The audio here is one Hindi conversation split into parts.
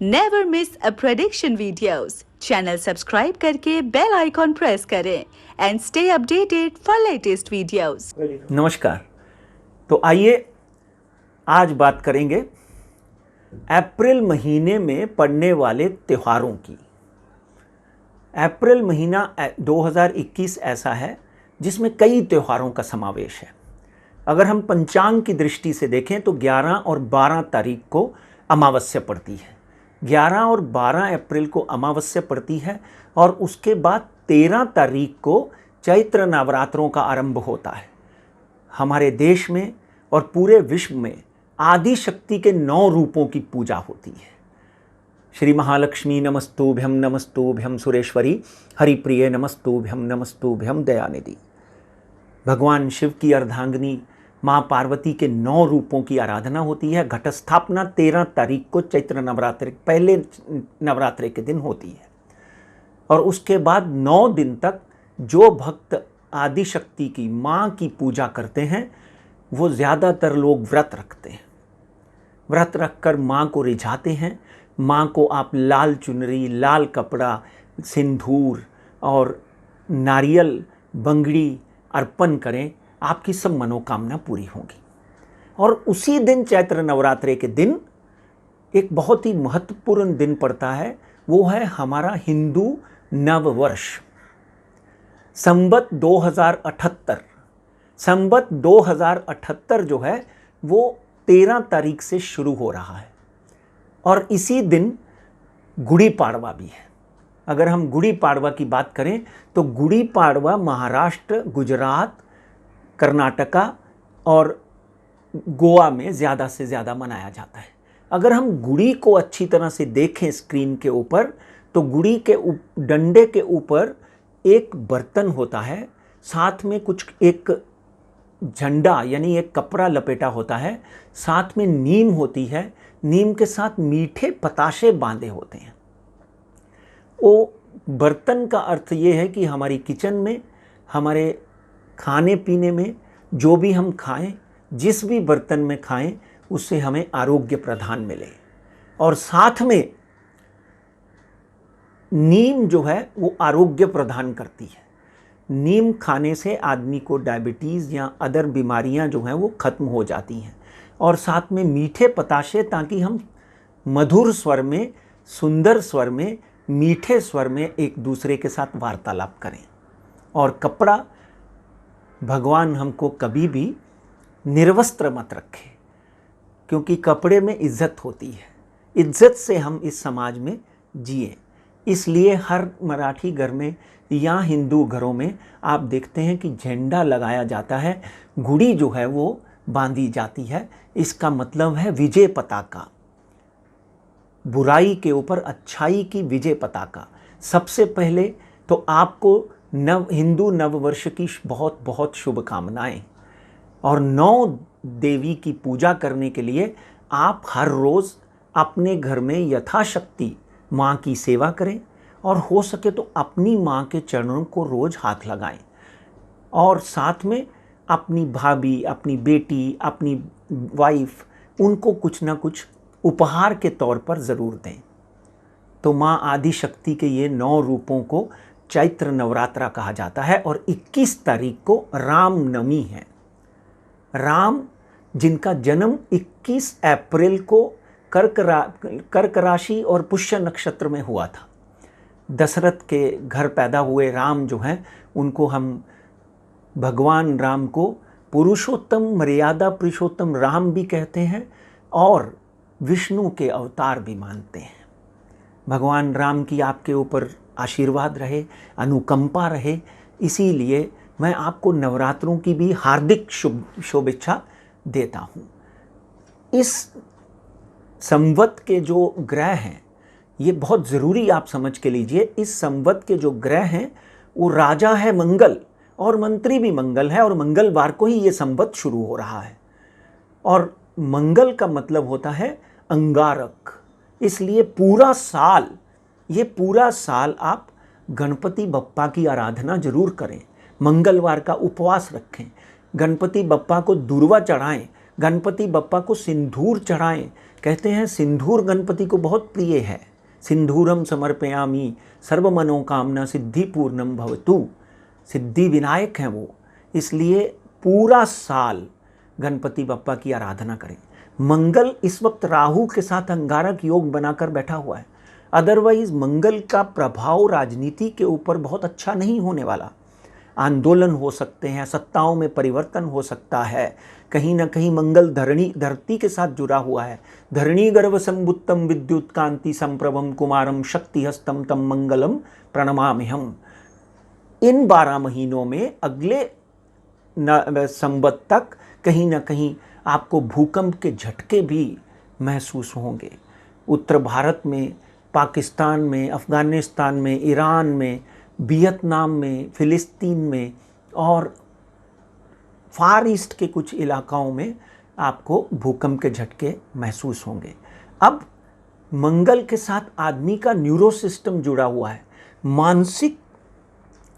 नेवर मिस अ प्रेडिक्शन वीडियोस। चैनल सब्सक्राइब करके बेल आइकॉन प्रेस करें and stay updated for latest videos. नमस्कार। तो आइए आज बात करेंगे अप्रैल महीने में पड़ने वाले त्योहारों की। अप्रैल महीना 2021 ऐसा है जिसमें कई त्योहारों का समावेश है। अगर हम पंचांग की दृष्टि से देखें तो 11 और 12 तारीख को अमावस्या पड़ती है। 11 और 12 अप्रैल को अमावस्या पड़ती है और उसके बाद 13 तारीख को चैत्र नवरात्रों का आरंभ होता है। हमारे देश में और पूरे विश्व में आदि शक्ति के 9 रूपों की पूजा होती है। श्री महालक्ष्मी नमस्तुभ्यं नमस्तुभ्यं सुरेश्वरी, हरिप्रिय नमस्तुभ्यं नमस्तुभ्यं दयानिधि। भगवान शिव की अर्धांगिनी माँ पार्वती के 9 रूपों की आराधना होती है। घट स्थापना 13 तारीख को चैत्र नवरात्रि पहले नवरात्रि के दिन होती है और उसके बाद 9 दिन तक जो भक्त आदि शक्ति की माँ की पूजा करते हैं वो ज़्यादातर लोग व्रत रखते हैं। व्रत रखकर माँ को रिझाते हैं। माँ को आप लाल चुनरी, लाल कपड़ा, सिंदूर और नारियल, बंगड़ी अर्पण करें, आपकी सब मनोकामना पूरी होगी। और उसी दिन चैत्र नवरात्रि के दिन एक बहुत ही महत्वपूर्ण दिन पड़ता है, वो है हमारा हिंदू नववर्ष। संवत 2078 संवत 2078 जो है वो 13 तारीख से शुरू हो रहा है और इसी दिन गुड़ी पाड़वा भी है। अगर हम गुड़ी पाड़वा की बात करें तो गुड़ी पाड़वा महाराष्ट्र, गुजरात, कर्नाटका और गोवा में ज़्यादा से ज़्यादा मनाया जाता है। अगर हम गुड़ी को अच्छी तरह से देखें स्क्रीन के ऊपर तो गुड़ी के डंडे के ऊपर एक बर्तन होता है, साथ में कुछ एक झंडा यानी एक कपड़ा लपेटा होता है, साथ में नीम होती है, नीम के साथ मीठे पताशे बांधे होते हैं। वो बर्तन का अर्थ ये है कि हमारी किचन में, हमारे खाने पीने में जो भी हम खाएं, जिस भी बर्तन में खाएं, उससे हमें आरोग्य प्रदान मिले। और साथ में नीम जो है वो आरोग्य प्रदान करती है। नीम खाने से आदमी को डायबिटीज़ या अदर बीमारियां जो हैं वो ख़त्म हो जाती हैं। और साथ में मीठे पताशे, ताकि हम मधुर स्वर में, सुंदर स्वर में, मीठे स्वर में एक दूसरे के साथ वार्तालाप करें। और कपड़ा, भगवान हमको कभी भी निर्वस्त्र मत रखे, क्योंकि कपड़े में इज्जत होती है। इज्जत से हम इस समाज में जिए, इसलिए हर मराठी घर में या हिंदू घरों में आप देखते हैं कि झंडा लगाया जाता है, गुड़ी जो है वो बांधी जाती है। इसका मतलब है विजय पताका, बुराई के ऊपर अच्छाई की विजय पताका। सबसे पहले तो आपको हिंदू नववर्ष की बहुत बहुत शुभकामनाएं। और 9 देवी की पूजा करने के लिए आप हर रोज़ अपने घर में यथाशक्ति माँ की सेवा करें और हो सके तो अपनी माँ के चरणों को रोज़ हाथ लगाएं। और साथ में अपनी भाभी, अपनी बेटी, अपनी वाइफ, उनको कुछ ना कुछ उपहार के तौर पर ज़रूर दें। तो माँ आदि शक्ति के ये 9 रूपों को चैत्र नवरात्रा कहा जाता है। और 21 तारीख को रामनवमी है। राम जिनका जन्म 21 अप्रैल को कर्क राशि और पुष्य नक्षत्र में हुआ था। दशरथ के घर पैदा हुए राम जो हैं उनको हम भगवान राम को पुरुषोत्तम, मर्यादा पुरुषोत्तम राम भी कहते हैं और विष्णु के अवतार भी मानते हैं। भगवान राम की आपके ऊपर आशीर्वाद रहे, अनुकंपा रहे, इसीलिए मैं आपको नवरात्रों की भी हार्दिक शुभेच्छा देता हूँ। इस संवत के जो ग्रह हैं ये बहुत ज़रूरी आप समझ के लीजिए। इस संवत के जो ग्रह हैं वो राजा है मंगल और मंत्री भी मंगल है और मंगलवार को ही ये संवत शुरू हो रहा है। और मंगल का मतलब होता है अंगारक, इसलिए पूरा साल आप गणपति बप्पा की आराधना जरूर करें। मंगलवार का उपवास रखें, गणपति बप्पा को दूर्वा चढ़ाएं, गणपति बप्पा को सिंदूर चढ़ाएं, कहते हैं सिंदूर गणपति को बहुत प्रिय है। सिंदूरम समर्पयामि सर्व मनोकामना सिद्धि पूर्णम भवतु। सिद्धि विनायक हैं वो, इसलिए पूरा साल गणपति बप्पा की आराधना करें। मंगल इस वक्त राहु के साथ अंगारक योग बनाकर बैठा हुआ है। अदरवाइज मंगल का प्रभाव राजनीति के ऊपर बहुत अच्छा नहीं होने वाला। आंदोलन हो सकते हैं, सत्ताओं में परिवर्तन हो सकता है। कहीं ना कहीं मंगल धरती के साथ जुड़ा हुआ है। धरणी गर्भ संबुत्तम विद्युत कांति संप्रभम कुमारम शक्ति हस्तम तम मंगलम प्रणमाम्यहम। इन 12 महीनों में अगले संवत तक कहीं ना कहीं आपको भूकंप के झटके भी महसूस होंगे। उत्तर भारत में, पाकिस्तान में, अफ़गानिस्तान में, ईरान में, वियतनाम में, फ़िलिस्तीन में और फार ईस्ट के कुछ इलाकाओं में आपको भूकंप के झटके महसूस होंगे। अब मंगल के साथ आदमी का न्यूरो सिस्टम जुड़ा हुआ है, मानसिक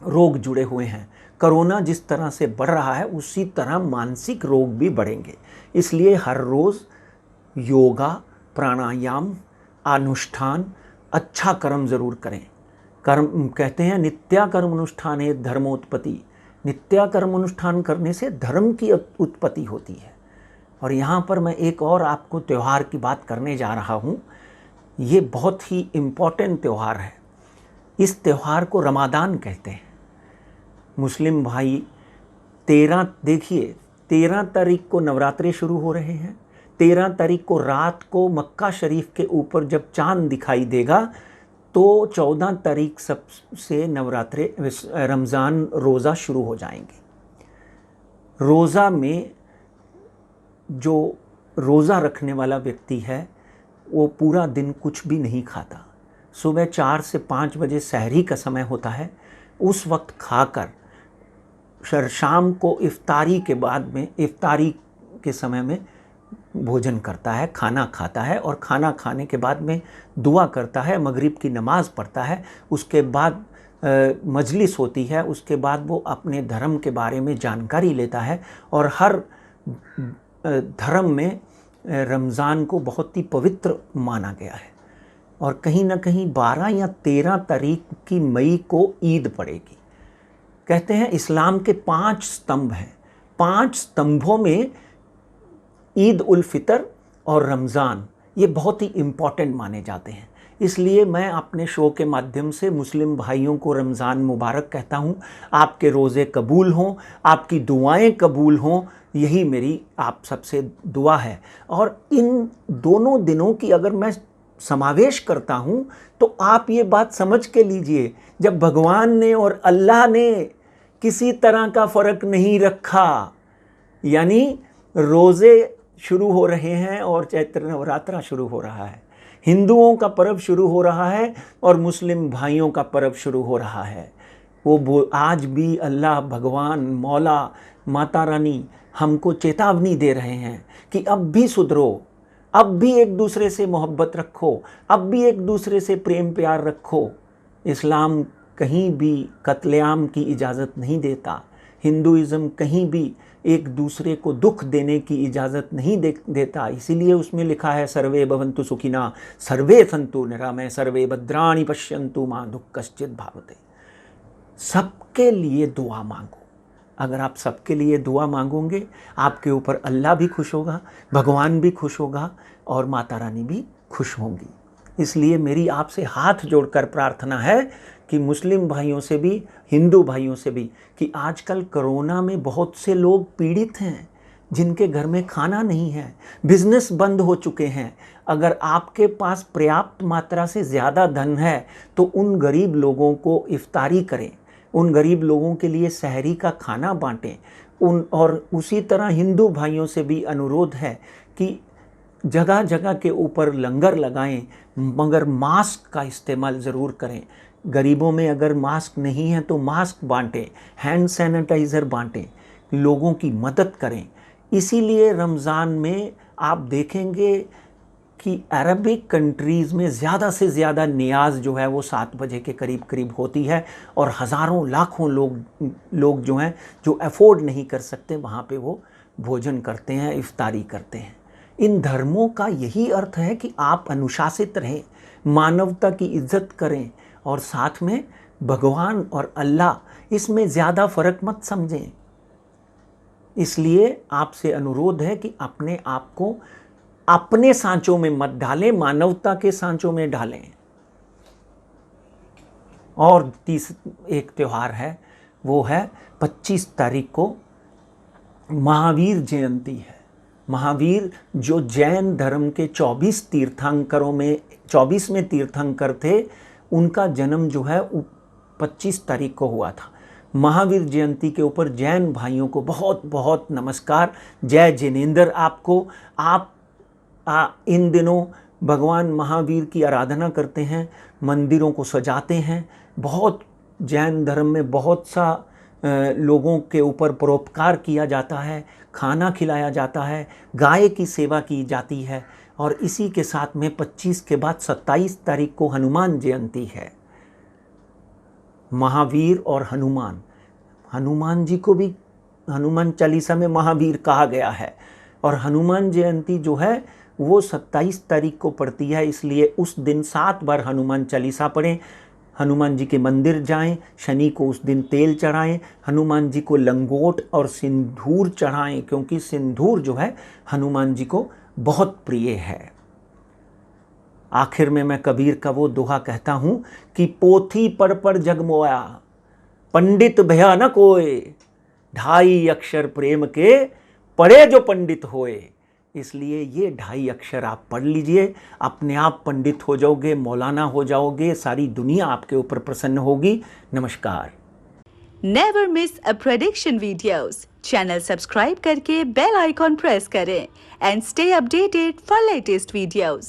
रोग जुड़े हुए हैं। कोरोना जिस तरह से बढ़ रहा है उसी तरह मानसिक रोग भी बढ़ेंगे। इसलिए हर रोज़ योगा, प्राणायाम, अनुष्ठान, अच्छा कर्म ज़रूर करें। कर्म कहते हैं नित्या कर्म अनुष्ठान है धर्मोत्पत्ति। नित्या कर्म अनुष्ठान करने से धर्म की उत्पत्ति होती है। और यहाँ पर मैं एक और आपको त्यौहार की बात करने जा रहा हूँ। ये बहुत ही इम्पोर्टेंट त्यौहार है। इस त्यौहार को रमादान कहते हैं। मुस्लिम भाई 13 तारीख को नवरात्रे शुरू हो रहे हैं। 13 तारीख को रात को मक्का शरीफ के ऊपर जब चांद दिखाई देगा तो 14 तारीख से नवरात्रे रमज़ान रोज़ा शुरू हो जाएंगे। रोज़ा में जो रोज़ा रखने वाला व्यक्ति है वो पूरा दिन कुछ भी नहीं खाता। सुबह 4 से 5 बजे सहरी का समय होता है, उस वक्त खाकर शाम को इफ्तारी के बाद में, इफ्तारी के समय में भोजन करता है, खाना खाता है और खाना खाने के बाद में दुआ करता है, मगरिब की नमाज़ पढ़ता है। उसके बाद मजलिस होती है। उसके बाद वो अपने धर्म के बारे में जानकारी लेता है। और हर धर्म में रमज़ान को बहुत ही पवित्र माना गया है। और कहीं ना कहीं 12 या 13 तारीख की मई को ईद पड़ेगी। कहते हैं इस्लाम के 5 स्तंभ हैं। 5 स्तंभों में ईद उल फितर और रमज़ान ये बहुत ही इम्पॉर्टेंट माने जाते हैं। इसलिए मैं अपने शो के माध्यम से मुस्लिम भाइयों को रमज़ान मुबारक कहता हूँ। आपके रोज़े कबूल हों, आपकी दुआएं कबूल हों, यही मेरी आप सबसे दुआ है। और इन दोनों दिनों की अगर मैं समावेश करता हूँ तो आप ये बात समझ के लीजिए, जब भगवान ने और अल्लाह ने किसी तरह का फ़र्क नहीं रखा, यानी रोज़े शुरू हो रहे हैं और चैत्र नवरात्रा शुरू हो रहा है, हिंदुओं का पर्व शुरू हो रहा है और मुस्लिम भाइयों का पर्व शुरू हो रहा है, वो आज भी अल्लाह भगवान मौला माता रानी हमको चेतावनी दे रहे हैं कि अब भी सुधरो, अब भी एक दूसरे से मोहब्बत रखो, अब भी एक दूसरे से प्रेम प्यार रखो। इस्लाम कहीं भी कत्लेआम की इजाज़त नहीं देता। हिंदुइज़्म कहीं भी एक दूसरे को दुख देने की इजाज़त नहीं देता। इसीलिए उसमें लिखा है सर्वे भवन्तु सुखिना सर्वे सन्तु निरामय सर्वे भद्राणि पश्यन्तु मा दुःखश्चित् भावते। सबके लिए दुआ मांगो। अगर आप सबके लिए दुआ मांगोगे आपके ऊपर अल्लाह भी खुश होगा, भगवान भी खुश होगा और माता रानी भी खुश होंगी। इसलिए मेरी आपसे हाथ जोड़कर प्रार्थना है कि मुस्लिम भाइयों से भी, हिंदू भाइयों से भी, कि आजकल कोरोना में बहुत से लोग पीड़ित हैं जिनके घर में खाना नहीं है, बिजनेस बंद हो चुके हैं। अगर आपके पास पर्याप्त मात्रा से ज़्यादा धन है तो उन गरीब लोगों को इफ्तारी करें, उन गरीब लोगों के लिए सहरी का खाना बांटें। और उसी तरह हिंदू भाइयों से भी अनुरोध है कि जगह जगह के ऊपर लंगर लगाएं, मगर मास्क का इस्तेमाल ज़रूर करें। गरीबों में अगर मास्क नहीं है तो मास्क बांटें, हैंड सैनिटाइज़र बांटें, लोगों की मदद करें। इसीलिए रमज़ान में आप देखेंगे कि अरबिक कंट्रीज़ में ज़्यादा से ज़्यादा नियाज़ जो है वो 7 बजे के करीब करीब होती है और हज़ारों लाखों लोग जो हैं जो अफोर्ड नहीं कर सकते वहाँ पे वो भोजन करते हैं, इफ्तारी करते हैं। इन धर्मों का यही अर्थ है कि आप अनुशासित रहें, मानवता की इज्जत करें और साथ में भगवान और अल्लाह इसमें ज़्यादा फर्क मत समझें। इसलिए आपसे अनुरोध है कि अपने आप को अपने सांचों में मत डालें, मानवता के सांचों में डालें। और एक त्यौहार है, वो है 25 तारीख को महावीर जयंती है। महावीर जो जैन धर्म के 24 तीर्थंकरों में 24वें तीर्थंकर थे, उनका जन्म जो है 25 तारीख को हुआ था। महावीर जयंती के ऊपर जैन भाइयों को बहुत बहुत नमस्कार, जय जिनेंद्र आपको। आप इन दिनों भगवान महावीर की आराधना करते हैं, मंदिरों को सजाते हैं। बहुत जैन धर्म में बहुत सा लोगों के ऊपर परोपकार किया जाता है, खाना खिलाया जाता है, गाय की सेवा की जाती है। और इसी के साथ में 25 के बाद 27 तारीख को हनुमान जयंती है। महावीर और हनुमान जी को भी हनुमान चालीसा में महावीर कहा गया है। और हनुमान जयंती जो है वो 27 तारीख को पड़ती है, इसलिए उस दिन 7 बार हनुमान चालीसा पढ़ें। हनुमान जी के मंदिर जाएं, शनि को उस दिन तेल चढ़ाएं, हनुमान जी को लंगोट और सिंदूर चढ़ाएं, क्योंकि सिंदूर जो है हनुमान जी को बहुत प्रिय है। आखिर में मैं कबीर का वो दोहा कहता हूं कि पोथी पर जगमोया, पंडित भया न कोय, 2.5 अक्षर प्रेम के पढ़े जो पंडित होए। इसलिए ये 2.5 अक्षर आप पढ़ लीजिए, अपने आप पंडित हो जाओगे, मौलाना हो जाओगे, सारी दुनिया आपके ऊपर प्रसन्न होगी। नमस्कार। नेवर मिस अ प्रेडिक्शन वीडियोस। चैनल सब्सक्राइब करके बेल आइकॉन प्रेस करें and stay updated for latest videos.